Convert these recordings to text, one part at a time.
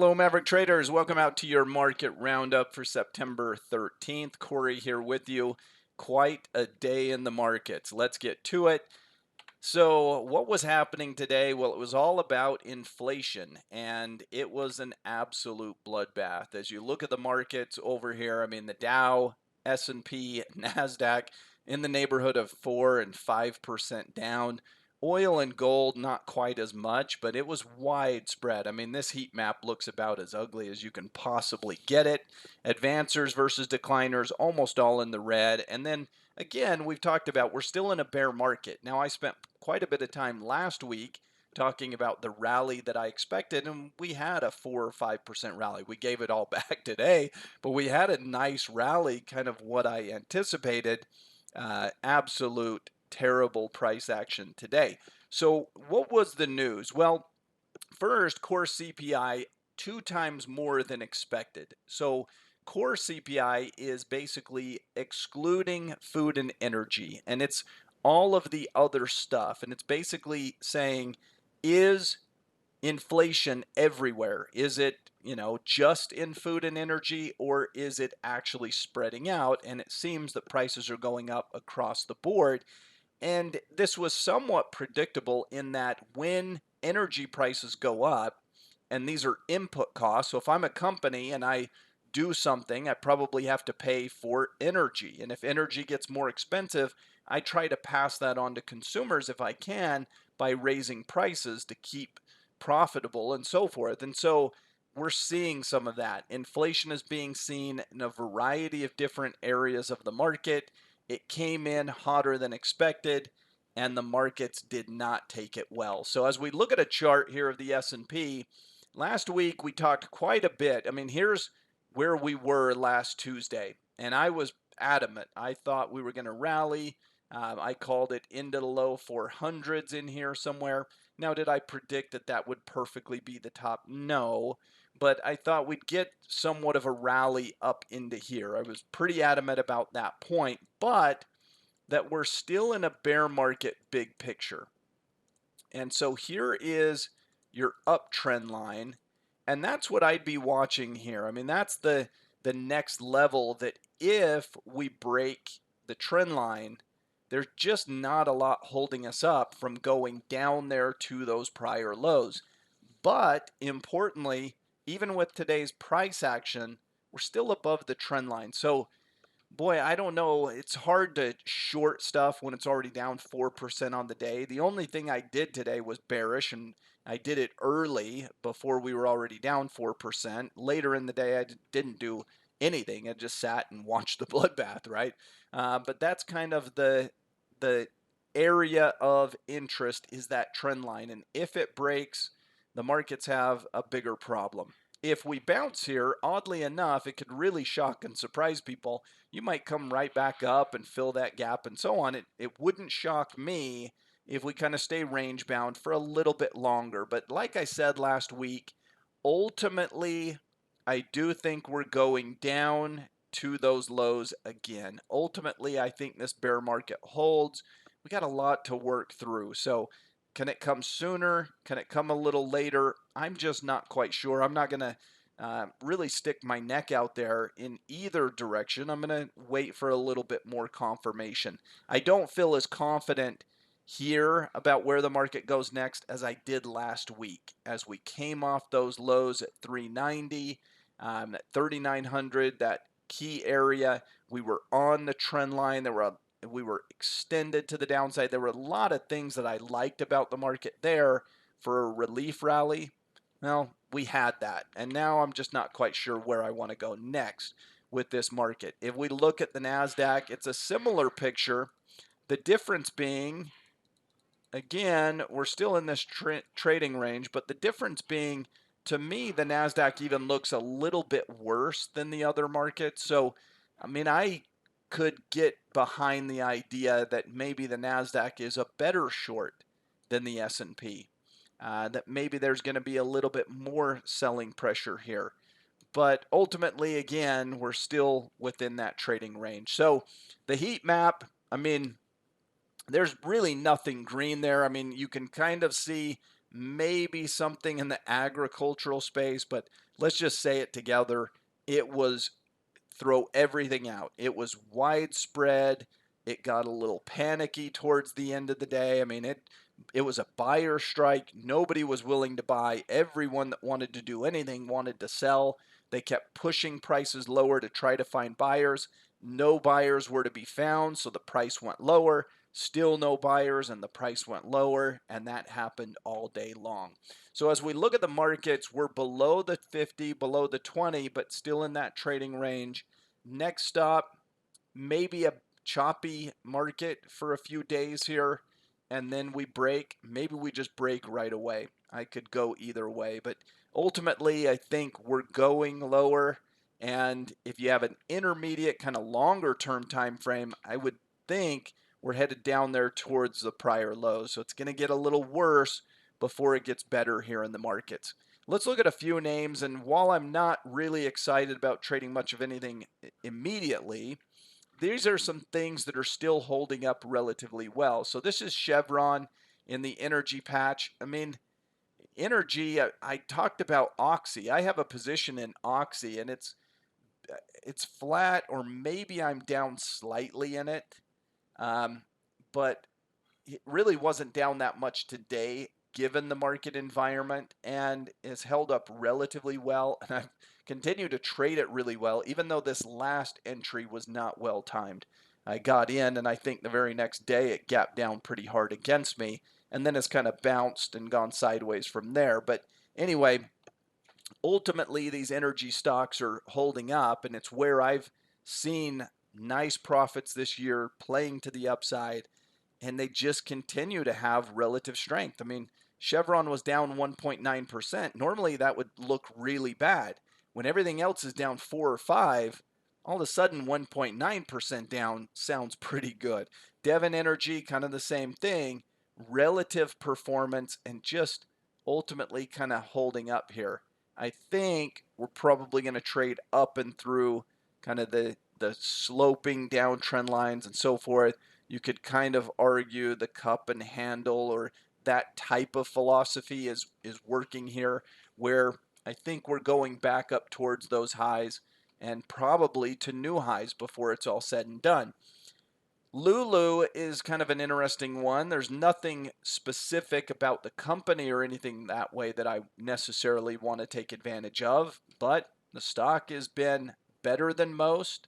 Hello, Maverick traders. Welcome out to your market roundup for September 13th. Corey here with you. Quite a day in the markets. Let's get to it. So, what was happening today? Well, it was all about inflation, and it was an absolute bloodbath. As you look at the markets over here, I mean, the Dow, S&P, NASDAQ in the neighborhood of 4 and 5% down. Oil and gold, not quite as much, but it was widespread. I mean, this heat map looks about as ugly as you can possibly get it. Advancers versus decliners, almost all in the red. And then again, we've talked about we're still in a bear market. Now, I spent quite a bit of time last week talking about the rally that I expected, and we had a 4 or 5% rally. We gave it all back today, but we had a nice rally, kind of what I anticipated. Absolute terrible price action today. So, what was the news? Well, first, core CPI 2 times more than expected. So, core CPI is basically excluding food and energy, and it's all of the other stuff. And it's basically saying, is inflation everywhere? Is it, just in food and energy, or is it actually spreading out? And it seems that prices are going up across the board. And this was somewhat predictable in that when energy prices go up, and these are input costs, so if I'm a company and I do something, I probably have to pay for energy. And if energy gets more expensive, I try to pass that on to consumers if I can by raising prices to keep profitable and so forth. And so we're seeing some of that. Inflation is being seen in a variety of different areas of the market. It came in hotter than expected, and the markets did not take it well. So as we look at a chart here of the S&P, last week we talked quite a bit. I mean, here's where we were last Tuesday, and I was adamant. I thought we were going to rally. I called it into the low 400s in here somewhere. Now, did I predict that that would perfectly be the top? No, but I thought we'd get somewhat of a rally up into here. I was pretty adamant about that point, but that we're still in a bear market big picture. And so here is your uptrend line, and that's what I'd be watching here. I mean, that's the next level that if we break the trend line, there's just not a lot holding us up from going down there to those prior lows. But importantly, even with today's price action, we're still above the trend line. So, boy, I don't know. It's hard to short stuff when it's already down 4% on the day. The only thing I did today was bearish, and I did it early before we were already down 4%. Later in the day, I didn't do anything. I just sat and watched the bloodbath, right? But that's kind of the area of interest is that trend line. And if it breaks, the markets have a bigger problem. If we bounce here, oddly enough, it could really shock and surprise people. You might come right back up and fill that gap and so on. It wouldn't shock me if we kind of stay range bound for a little bit longer. But like I said last week, ultimately, I do think we're going down to those lows again. Ultimately, I think this bear market holds. We got a lot to work through. So can it come sooner? Can it come a little later? I'm just not quite sure. I'm not going to really stick my neck out there in either direction. I'm going to wait for a little bit more confirmation. I don't feel as confident here about where the market goes next as I did last week as we came off those lows at 390, at 3,900, that key area. We were on the trend line. We were extended to the downside. There were a lot of things that I liked about the market there for a relief rally. Well, we had that, and now I'm just not quite sure where I want to go next with this market. If we look at the NASDAQ, it's a similar picture. The difference being, again, we're still in this trading range, but the difference being, to me, the NASDAQ even looks a little bit worse than the other markets. So, I mean, I could get behind the idea that maybe the NASDAQ is a better short than the S&P. That maybe there's going to be a little bit more selling pressure here. But ultimately, again, we're still within that trading range. So the heat map, I mean, there's really nothing green there. I mean, you can kind of see maybe something in the agricultural space, but let's just say it together. It was throw everything out. It was widespread. It got a little panicky towards the end of the day. I mean, it was a buyer strike. Nobody was willing to buy. Everyone that wanted to do anything wanted to sell. They kept pushing prices lower to try to find buyers. No buyers were to be found, so the price went lower. Still no buyers, and the price went lower, and that happened all day long. So as we look at the markets, we're below the 50, below the 20, but still in that trading range. Next stop, maybe a choppy market for a few days here, and then we break. Maybe we just break right away. I could go either way, but ultimately, I think we're going lower. And if you have an intermediate, kind of longer term time frame, I would think we're headed down there towards the prior lows. So it's going to get a little worse before it gets better here in the markets. Let's look at a few names. And while I'm not really excited about trading much of anything immediately, these are some things that are still holding up relatively well. So this is Chevron in the energy patch. I mean, energy, I talked about Oxy. I have a position in Oxy, and it's flat, or maybe I'm down slightly in it. But it really wasn't down that much today given the market environment, and has held up relatively well, and I've continued to trade it really well, even though this last entry was not well timed. I got in, and I think the very next day it gapped down pretty hard against me, and then it's kind of bounced and gone sideways from there. But anyway, ultimately these energy stocks are holding up, and it's where I've seen nice profits this year playing to the upside, and they just continue to have relative strength. I mean, Chevron was down 1.9%. Normally that would look really bad. When everything else is down 4 or 5, all of a sudden 1.9% down sounds pretty good. Devon Energy, kind of the same thing. Relative performance and just ultimately kind of holding up here. I think we're probably going to trade up and through kind of the sloping downtrend lines and so forth. You could kind of argue the cup and handle, or that type of philosophy is working here, where I think we're going back up towards those highs and probably to new highs before it's all said and done. Lulu is kind of an interesting one. There's nothing specific about the company or anything that way that I necessarily want to take advantage of, but the stock has been better than most.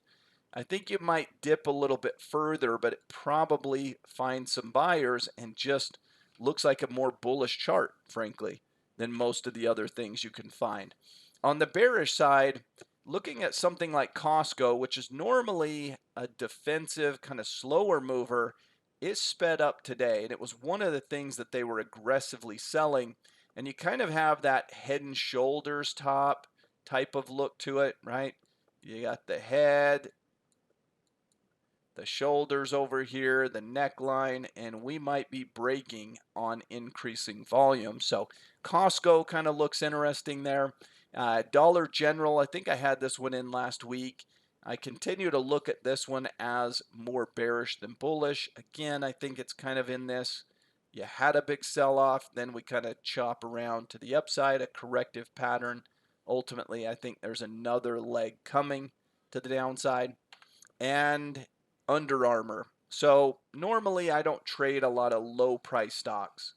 I think you might dip a little bit further, but it probably finds some buyers and just looks like a more bullish chart, frankly, than most of the other things you can find. On the bearish side, looking at something like Costco, which is normally a defensive, kind of slower mover, is sped up today. And it was one of the things that they were aggressively selling. And you kind of have that head and shoulders top type of look to it, right? You got the head, the shoulders over here, the neckline, and we might be breaking on increasing volume. So Costco kind of looks interesting there. Dollar General, I think I had this one in last week. I continue to look at this one as more bearish than bullish. Again, I think it's kind of in this. You had a big sell-off, then we kind of chop around to the upside, a corrective pattern. Ultimately, I think there's another leg coming to the downside. And Under Armour. So normally I don't trade a lot of low price stocks.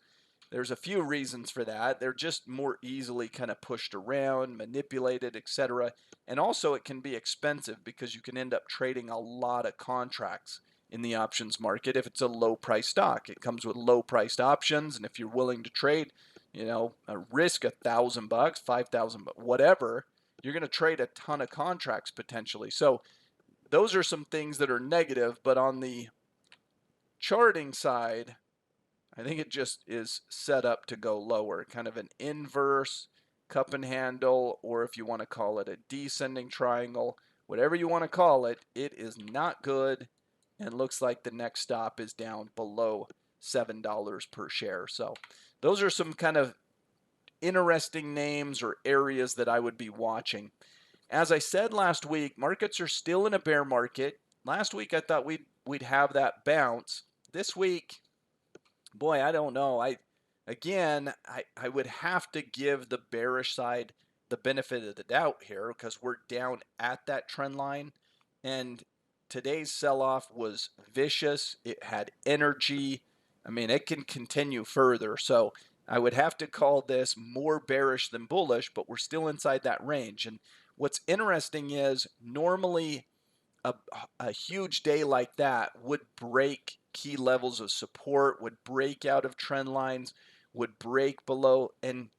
There's a few reasons for that. They're just more easily kind of pushed around, manipulated, etc. And also it can be expensive because you can end up trading a lot of contracts in the options market if it's a low price stock. It comes with low priced options, and if you're willing to trade, a risk $1,000, 5,000, whatever, you're going to trade a ton of contracts potentially. So those are some things that are negative, but on the charting side, I think it just is set up to go lower, kind of an inverse cup and handle, or if you want to call it a descending triangle, whatever you want to call it, it is not good, and looks like the next stop is down below $7 per share. So those are some kind of interesting names or areas that I would be watching. As I said last week, markets are still in a bear market. Last week I thought we'd have that bounce. This week, boy, I don't know. again, I would have to give the bearish side the benefit of the doubt here because we're down at that trend line. And today's sell-off was vicious. It had energy. I mean, it can continue further. So I would have to call this more bearish than bullish, but we're still inside that range. And what's interesting is normally a huge day like that would break key levels of support, would break out of trend lines, would break below. And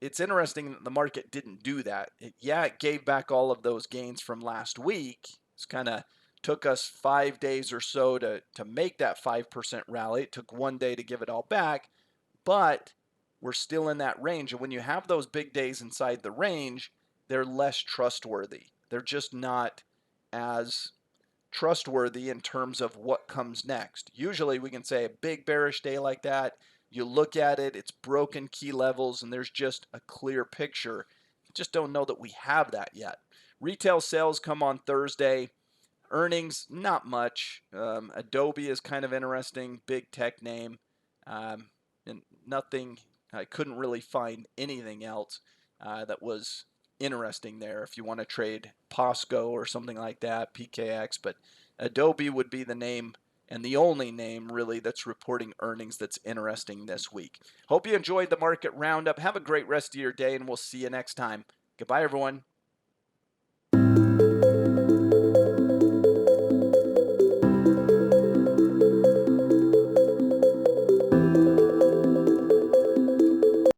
it's interesting that the market didn't do that. It gave back all of those gains from last week. It's kind of took us 5 days or so to make that 5% rally. It took one day to give it all back, but we're still in that range. And when you have those big days inside the range, they're less trustworthy. They're just not as trustworthy in terms of what comes next. Usually we can say a big bearish day like that, you look at it, it's broken key levels, and there's just a clear picture. Just don't know that we have that yet. Retail sales come on Thursday. Earnings, not much. Adobe is kind of interesting, big tech name. And nothing, I couldn't really find anything else that was interesting there if you want to trade POSCO or something like that, PKX. But Adobe would be the name and the only name really that's reporting earnings that's interesting this week. Hope you enjoyed the market roundup. Have a great rest of your day, and we'll see you next time. Goodbye, everyone.